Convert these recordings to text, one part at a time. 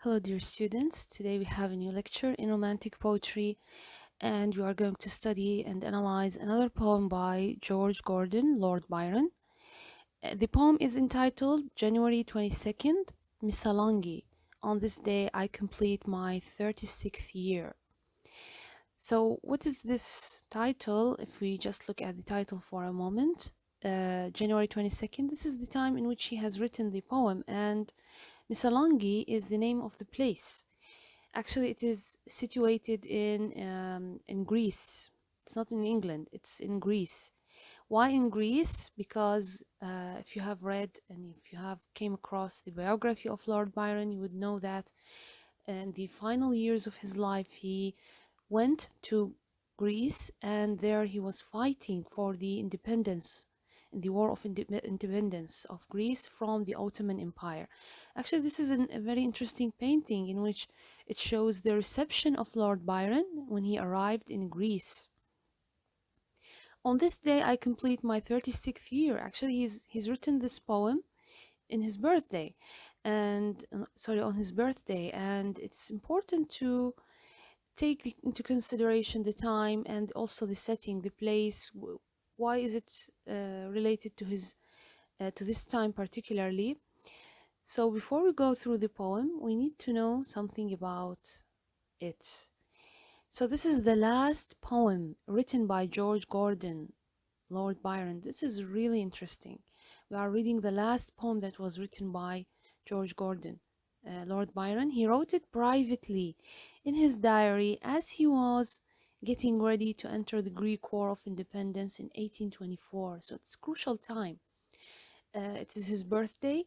Hello, dear students. Today we have a new lecture in Romantic Poetry, and we are going to study and analyze another poem by George Gordon, Lord Byron. The poem is entitled January 22nd, Missalangi. On this day, I complete my 36th year. So, what is this title? If we just look at the title for a moment, January 22nd, this is the time in which he has written the poem, and Missalangi is the name of the place. Actually, it is situated in Greece. It's not in England. It's in Greece. Why in Greece? Because if you have read and if you have came across the biography of Lord Byron, you would know that in the final years of his life, he went to Greece, and there he was fighting for the independence in the war of independence of Greece from the Ottoman Empire. Actually, this is a very interesting painting in which it shows the reception of Lord Byron when he arrived in Greece. On this day, I complete my 36th year. Actually, he's written this poem in his birthday, and sorry, on his birthday, and it's important to take into consideration the time and also the setting, the place. Why is it related to his to this time particularly? So before we go through the poem, we need to know something about it. So this is the last poem written by George Gordon, Lord Byron. This is really interesting. We are reading the last poem that was written by George Gordon, Lord Byron. He wrote it privately in his diary as he was getting ready to enter the Greek War of Independence in 1824. So it's crucial time. It is his birthday,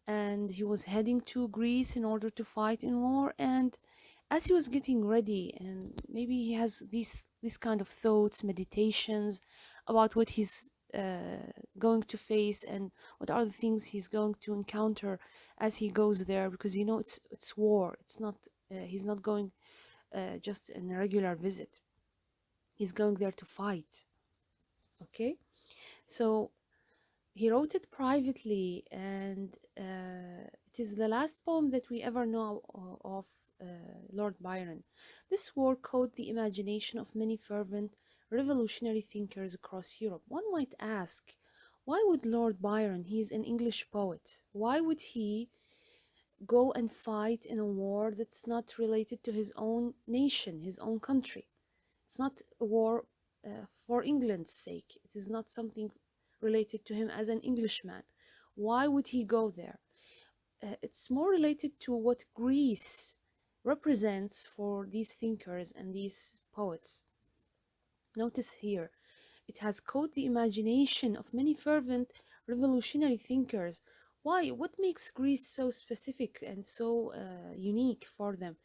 and he was heading to Greece in order to fight in war. And as he was getting ready, and maybe he has these kind of thoughts, meditations about what he's going to face and what are the things he's going to encounter as he goes there, because it's war. It's not he's not going just in a regular visit. He's going there to fight. Okay, so he wrote it privately, and it is the last poem that we ever know of Lord Byron. This work caught the imagination of many fervent revolutionary thinkers across Europe. One might ask, why would Lord Byron, he's an English poet, why would he go and fight in a war that's not related to his own nation, his own country? It's not a war for England's sake. It is not something related to him as an Englishman. Why would he go there? It's more related to what Greece represents for these thinkers and these poets. Notice here, it has caught the imagination of many fervent revolutionary thinkers. Why? What makes Greece so specific and so unique for them?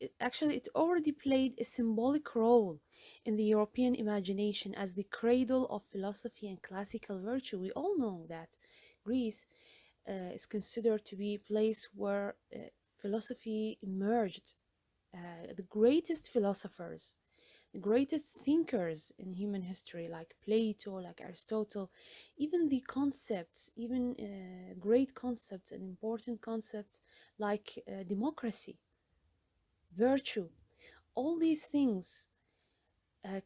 It already played a symbolic role in the European imagination as the cradle of philosophy and classical virtue. We all know that Greece is considered to be a place where philosophy emerged. The greatest philosophers, the greatest thinkers in human history, like Plato, like Aristotle, even the concepts, even great concepts and important concepts like democracy, virtue, all these things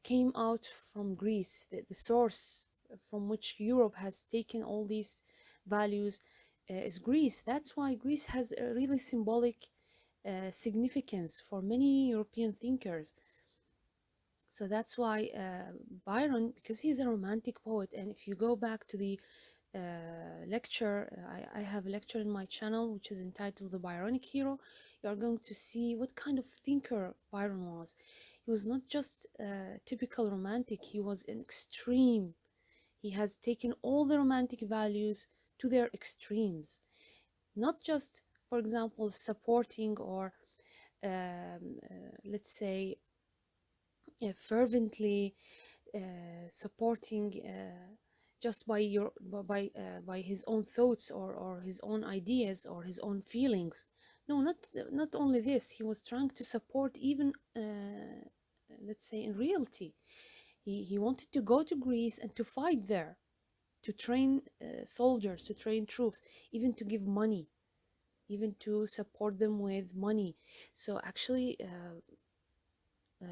came out from Greece, the source from which Europe has taken all these values is Greece. That's why Greece has a really symbolic significance for many European thinkers. So that's why Byron, because he's a romantic poet, and if you go back to the lecture, I have a lecture in my channel which is entitled The Byronic Hero. You are going to see what kind of thinker Byron was. He was not just a typical romantic, he was an extreme. He has taken all the romantic values to their extremes, not just, for example, supporting or let's say fervently supporting just by his own thoughts or his own ideas or his own feelings. No, not only this, he was trying to support even let's say in reality. He wanted to go to Greece and to fight there, to train soldiers, to train troops, even to give money. even to support them with money. So actually,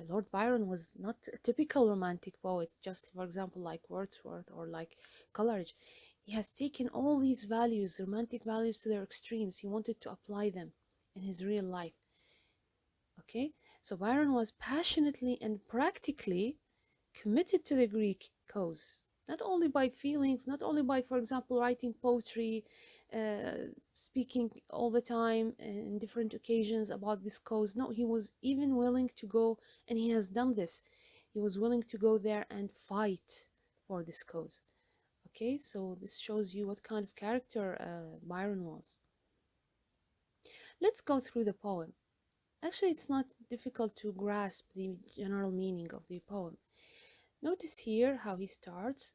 Lord Byron was not a typical romantic poet, just for example, like Wordsworth or like Coleridge. He has taken all these values, romantic values, to their extremes. He wanted to apply them in his real life. Okay, so Byron was passionately and practically committed to the Greek cause, not only by feelings, not only by, for example, writing poetry, speaking all the time in different occasions about this cause. No, he was even willing to go, and he has done this. He was willing to go there and fight for this cause. Okay, so this shows you what kind of character Byron was. Let's go through the poem. Actually, it's not difficult to grasp the general meaning of the poem. Notice here how he starts.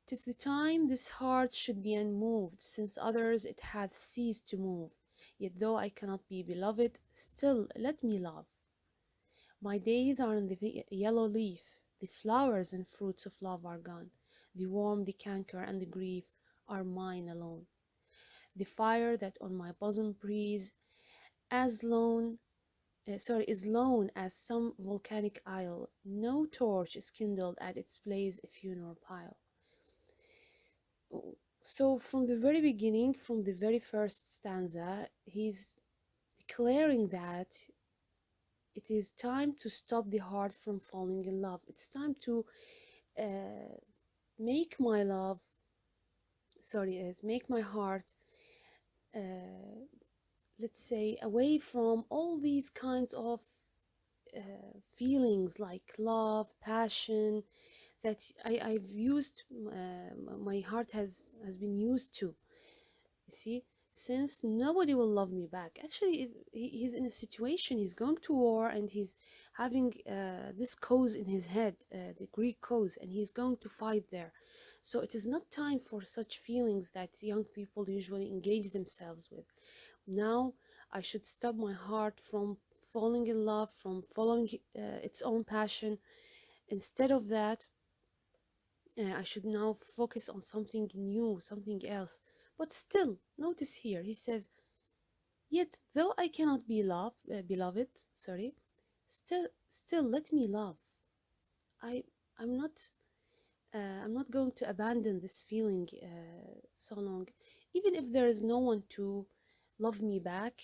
"'Tis the time this heart should be unmoved, since others it hath ceased to move. Yet though I cannot be beloved, still let me love. My days are in the yellow leaf, the flowers and fruits of love are gone. The worm, the canker, and the grief are mine alone. The fire that on my bosom breathes, as lone is lone as some volcanic isle. No torch is kindled at its blaze a funeral pile." So from the very beginning, from the very first stanza, he's declaring that it is time to stop the heart from falling in love. It's time to uh, make my love, make my heart, uh, let's say, away from all these kinds of feelings like love, passion, that I've used, my heart has been used to. You see, since nobody will love me back. Actually, if he's in a situation, he's going to war, and he's having this cause in his head, the Greek cause, and he's going to fight there. So it is not time for such feelings that young people usually engage themselves with. Now I should stop my heart from falling in love, from following its own passion. Instead of that, I should now focus on something new, something else. But still, notice here, he says, "Yet though I cannot be beloved, still let me love. I, I'm not, I'm not going to abandon this feeling so long. Even if there is no one to love me back,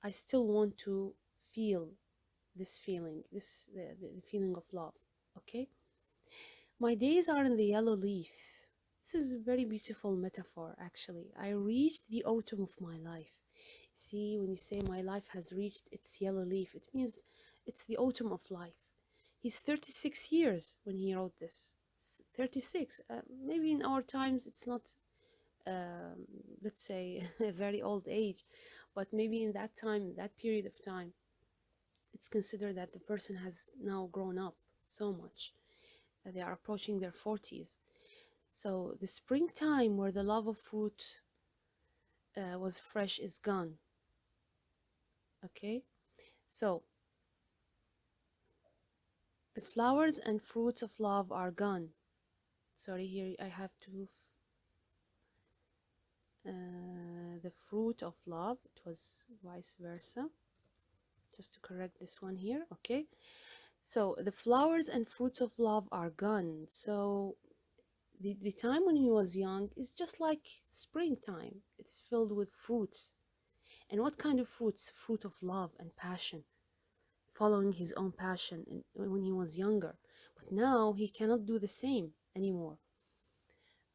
I still want to feel this feeling, the feeling of love." Okay? "My days are in the yellow leaf." This is a very beautiful metaphor, actually. I reached the autumn of my life. See, when you say my life has reached its yellow leaf, it means it's the autumn of life. He's 36 years when he wrote this. 36. Maybe in our times it's not, um, let's say, a very old age, but maybe in that time, that period of time, it's considered that the person has now grown up so much. They are approaching their 40s. So the springtime where the love of fruit was fresh is gone. Okay, so the flowers and fruits of love are gone. Sorry, here I have to the fruit of love. It was vice versa. Just to correct this one here. Okay, so the flowers and fruits of love are gone. So the time when he was young is just like springtime. It's filled with fruits. And what kind of fruits? Fruit of love and passion, following his own passion when he was younger. But now he cannot do the same anymore.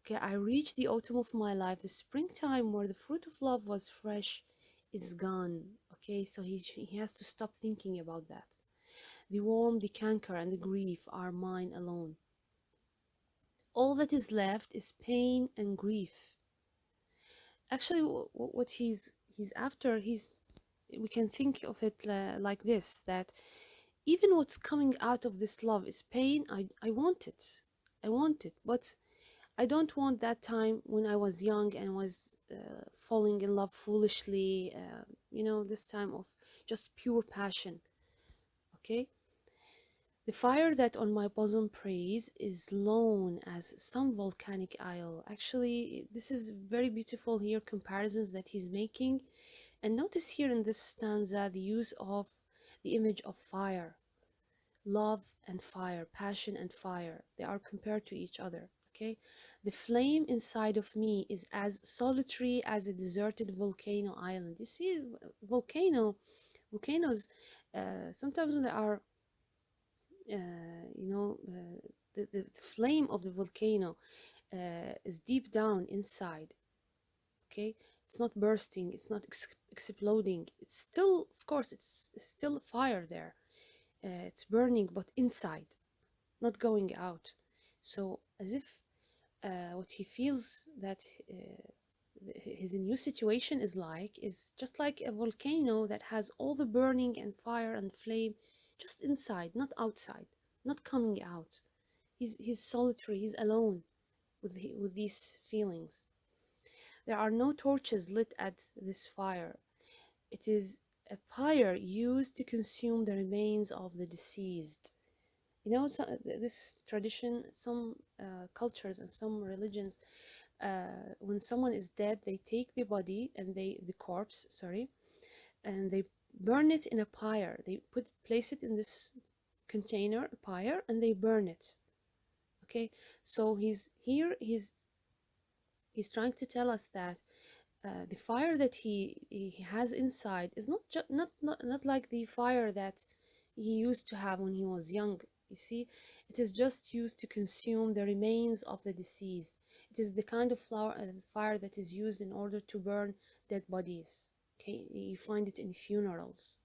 Okay, I reached the autumn of my life. The springtime where the fruit of love was fresh is gone. Okay, so he has to stop thinking about that. The worm, the canker, and the grief are mine alone. All that is left is pain and grief. Actually, what he's after, we can think of it like this, that even what's coming out of this love is pain. I want it. I want it. But I don't want that time when I was young and was falling in love foolishly, this time of just pure passion. Okay? The fire that on my bosom prays is lone as some volcanic isle. Actually, this is very beautiful here, comparisons that he's making. And notice here in this stanza the use of the image of fire. Love and fire, passion and fire, they are compared to each other. Okay, the flame inside of me is as solitary as a deserted volcano island. You see, volcanoes, sometimes when they are, you know, the flame of the volcano is deep down inside. Okay, it's not bursting, it's not exploding, it's still, of course, it's still fire there. It's burning, but inside, not going out. So as if what he feels that his new situation is just like a volcano that has all the burning and fire and flame just inside, not outside, not coming out. He's solitary, he's alone with these feelings. There are no torches lit at this fire. It is a pyre used to consume the remains of the deceased. You know, so, this tradition, some cultures and some religions, when someone is dead, they take the body and the corpse, sorry, and they burn it in a pyre. They place it in this container, a pyre, and they burn it. Okay, so he's trying to tell us that the fire that he has inside is not like the fire that he used to have when he was young. You see, it is just used to consume the remains of the deceased. It is the kind of fire that is used in order to burn dead bodies. Okay, you find it in funerals.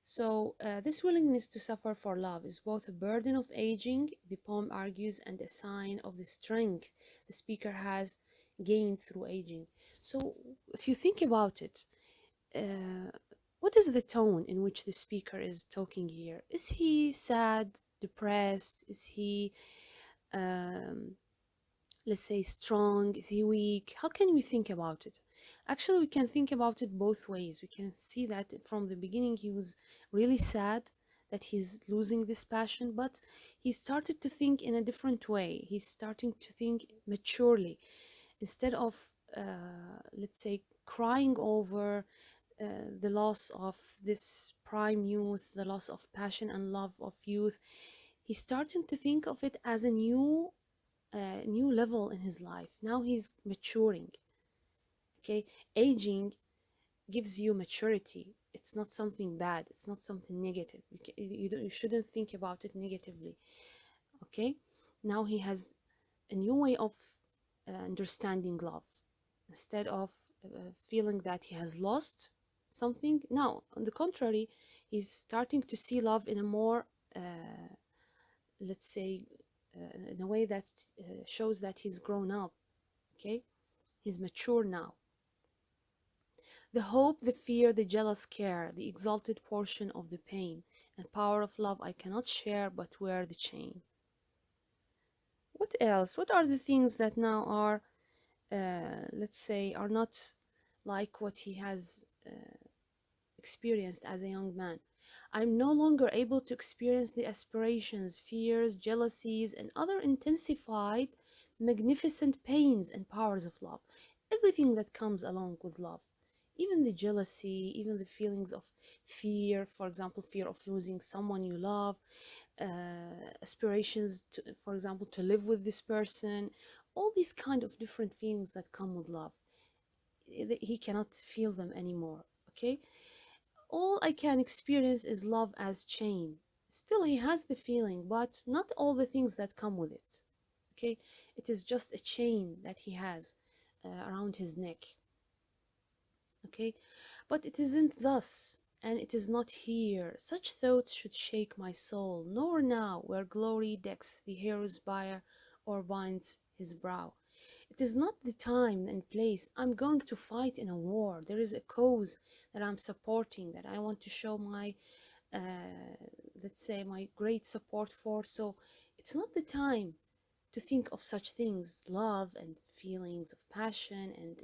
So, this willingness to suffer for love is both a burden of aging, the poem argues, and a sign of the strength the speaker has gained through aging. So, if you think about it, uh, what is the tone in which the speaker is talking here? Is he sad, depressed? Is he um, let's say, strong? Is he weak? How can we think about it? Actually, we can think about it both ways. We can see that from the beginning he was really sad that he's losing this passion, but he started to think in a different way. He's starting to think maturely instead of, let's say, crying over the loss of this prime youth, the loss of passion and love of youth. He's starting to think of it as a new level in his life. Now he's maturing. Okay, aging gives you maturity. It's not something bad. It's not something negative. You shouldn't think about it negatively. Okay, now he has a new way of understanding love. Instead of feeling that he has lost something, now on the contrary, he's starting to see love in a more, let's say, in a way that shows that he's grown up. Okay, he's mature now. The hope, the fear, the jealous care, the exalted portion of the pain and power of love I cannot share but wear the chain. What else? What are the things that now are, let's say, are not like what he has experienced as a young man? I'm no longer able to experience the aspirations, fears, jealousies, and other intensified, magnificent pains and powers of love. Everything that comes along with love. Even the jealousy, even the feelings of fear, for example, fear of losing someone you love, aspirations, to, for example, to live with this person, all these kind of different feelings that come with love. He cannot feel them anymore, okay? All I can experience is love as chain. Still, he has the feeling, but not all the things that come with it. Okay, it is just a chain that he has around his neck. Okay, but it isn't thus, and it is not here. Such thoughts should shake my soul, nor now, where glory decks the hero's bier or binds his brow. It is not the time and place. I'm going to fight in a war. There is a cause that I'm supporting, that I want to show my, let's say, my great support for. So it's not the time to think of such things, love and feelings of passion and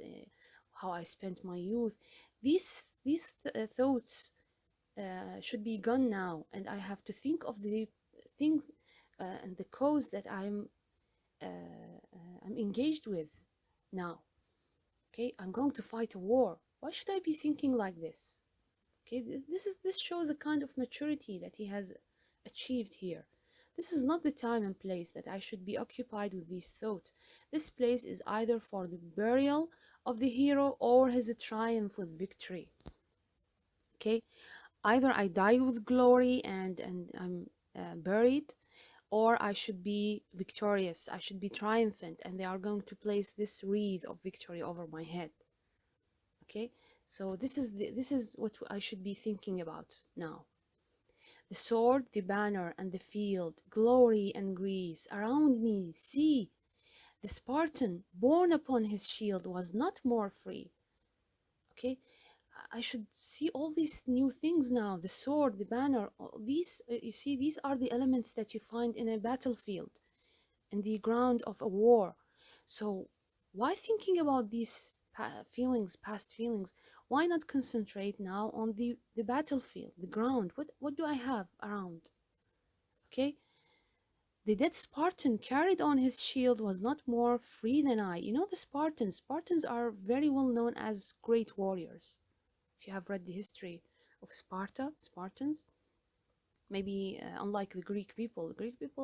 how I spent my youth. These thoughts should be gone now, and I have to think of the things and the cause that I'm engaged with now. Okay, I'm going to fight a war. Why should I be thinking like this? Okay, this shows a kind of maturity that he has achieved here. This is not the time and place that I should be occupied with these thoughts. This place is either for the burial of the hero or his triumph with victory. Okay, either I die with glory and I'm buried, or I should be victorious, I should be triumphant, and they are going to place this wreath of victory over my head. Okay, so this is what I should be thinking about now. The sword, the banner, and the field, glory and grace around me. See, the Spartan born upon his shield was not more free. Okay, I should see all these new things now. The sword, the banner, all these, you see, these are the elements that you find in a battlefield, in the ground of a war. So why thinking about these feelings, past feelings? Why not concentrate now on the battlefield, the ground? What do I have around? Okay, the dead Spartan carried on his shield was not more free than I. You know, the Spartans are very well known as great warriors. If you have read the history of Spartans, maybe unlike the Greek people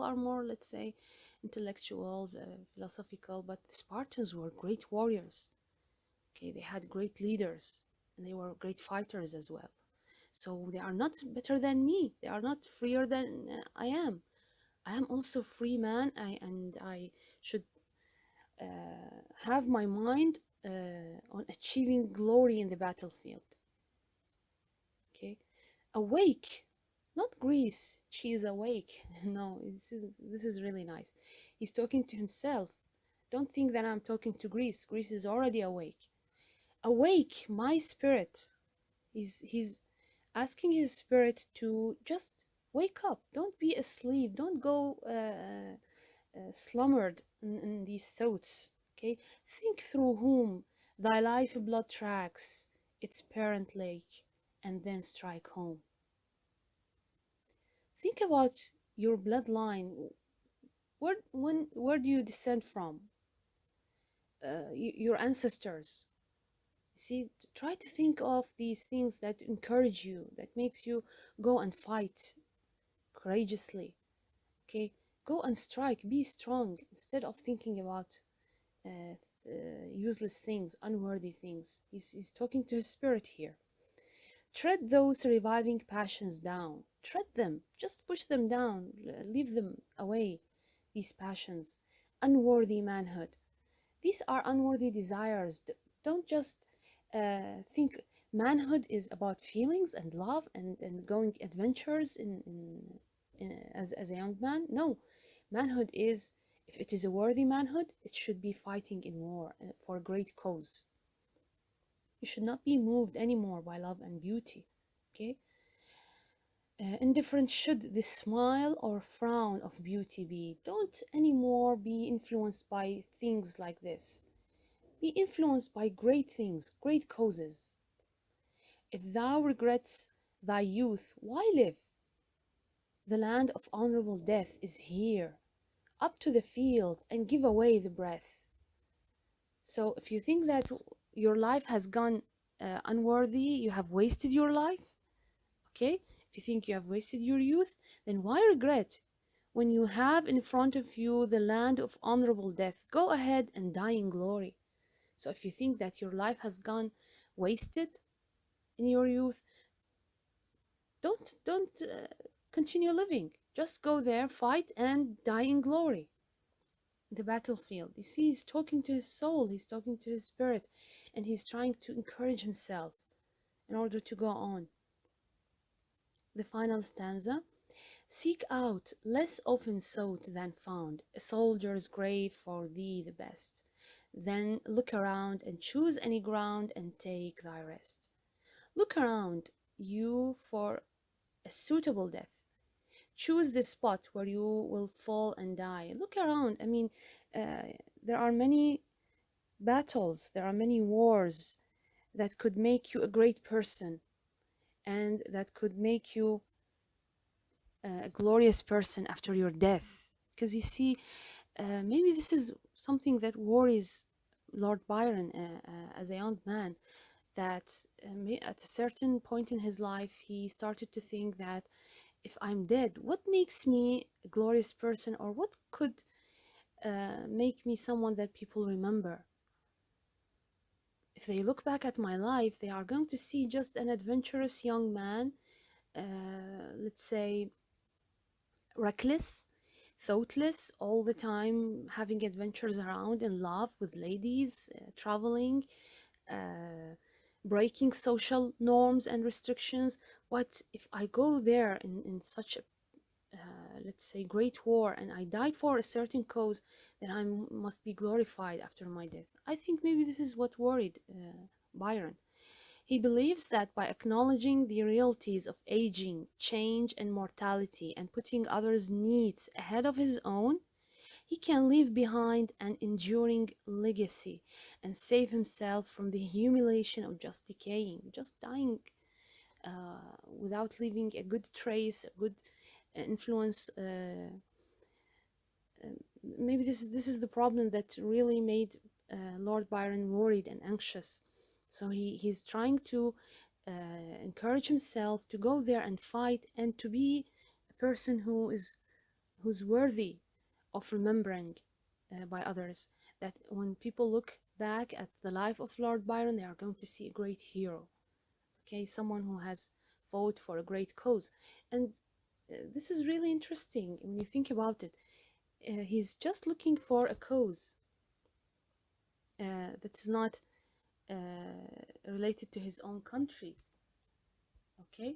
are more, let's say, intellectual, philosophical, but the Spartans were great warriors. Okay, they had great leaders and they were great fighters as well. So they are not better than me. They are not freer than I am. I am also free man, and I should have my mind on achieving glory in the battlefield. Okay, awake, not Greece. She is awake. No, this is really nice. He's talking to himself. Don't think that I'm talking to Greece. Greece is already awake. Awake, my spirit. He's asking his spirit to just wake up. Don't be asleep. Don't go slumbered in these thoughts. Okay, think through whom thy life blood tracks its parent lake, and then strike home. Think about your bloodline. Where do you descend from? Your ancestors. See, try to think of these things that encourage you, that makes you go and fight courageously. Okay, go and strike, be strong, instead of thinking about useless things, unworthy things. He's talking to his spirit here. Tread those reviving passions down. Tread them, just push them down, leave them away, these passions. Unworthy manhood. These are unworthy desires. Don't just think manhood is about feelings and love and going adventures as a young man. No, manhood is, if it is a worthy manhood, it should be fighting in war for a great cause. You should not be moved anymore by love and beauty. Okay? Indifferent should the smile or frown of beauty be. Don't anymore be influenced by things like this. Be influenced by great things, great causes. If thou regrets thy youth, why live? The land of honorable death is here. Up to the field and give away the breath. So if you think that your life has gone unworthy, you have wasted your life, okay? If you think you have wasted your youth, then why regret? When you have in front of you the land of honorable death, go ahead and die in glory. So if you think that your life has gone wasted in your youth, don't continue living. Just go there, fight, and die in glory. The battlefield. You see, he's talking to his soul, he's talking to his spirit, and he's trying to encourage himself in order to go on. The final stanza. Seek out, less often sought than found, a soldier's grave for thee the best. Then look around and choose any ground and take thy rest. Look around you for a suitable death. Choose the spot where you will fall and die. Look around. I mean, there are many battles, there are many wars that could make you a great person and that could make you a glorious person after your death. Because you see, maybe this is something that worries Lord Byron as a young man. that at a certain point in his life, he started to think that if I'm dead, what makes me a glorious person, or what could make me someone that people remember? If they look back at my life, they are going to see just an adventurous young man, let's say reckless, thoughtless, all the time having adventures around in love with ladies, traveling, uh, breaking social norms and restrictions. What if I go there in such a let's say great war, and I die for a certain cause, then must be glorified after my death? I think maybe this is what worried Byron. He believes that by acknowledging the realities of aging, change, and mortality, and putting others' needs ahead of his own, he can leave behind an enduring legacy and save himself from the humiliation of just decaying, just dying without leaving a good trace, a good influence. Maybe this is the problem that really made Lord Byron worried and anxious. So he's trying to encourage himself to go there and fight, and to be a person who's worthy of remembering by others. That when people look back at the life of Lord Byron, they are going to see a great hero. Okay, someone who has fought for a great cause. And this is really interesting when you think about it. He's just looking for a cause that is not related to his own country. Okay.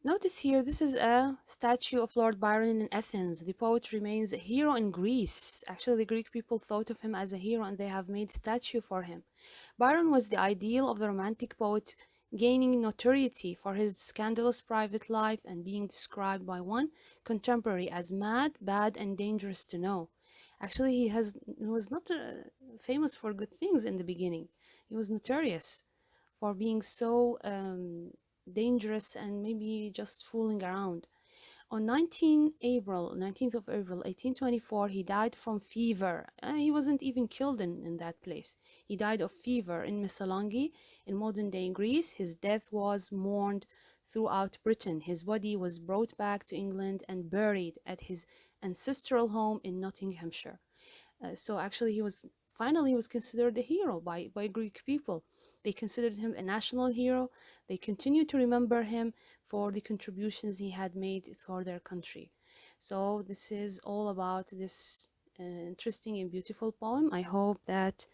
Notice here, this is a statue of Lord Byron in Athens. The poet remains a hero in Greece. Actually, the Greek people thought of him as a hero, and they have made statue for him. Byron was the ideal of the Romantic poet, gaining notoriety for his scandalous private life and being described by one contemporary as mad, bad, and dangerous to know. Actually, he was not famous for good things in the beginning. He was notorious for being so dangerous and maybe just fooling around. On 19th of April 1824, he died from fever. He wasn't even killed in that place. He died of fever in Missolonghi in modern-day Greece. His death was mourned throughout Britain. His body was brought back to England and buried at his ancestral home in Nottinghamshire. So actually he was considered a hero by Greek people. They considered him a national hero. They continue to remember him for the contributions he had made for their country. So this is all about this interesting and beautiful poem. I hope that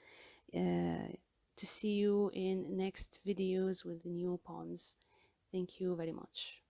to see you in next videos with the new poems. Thank you very much.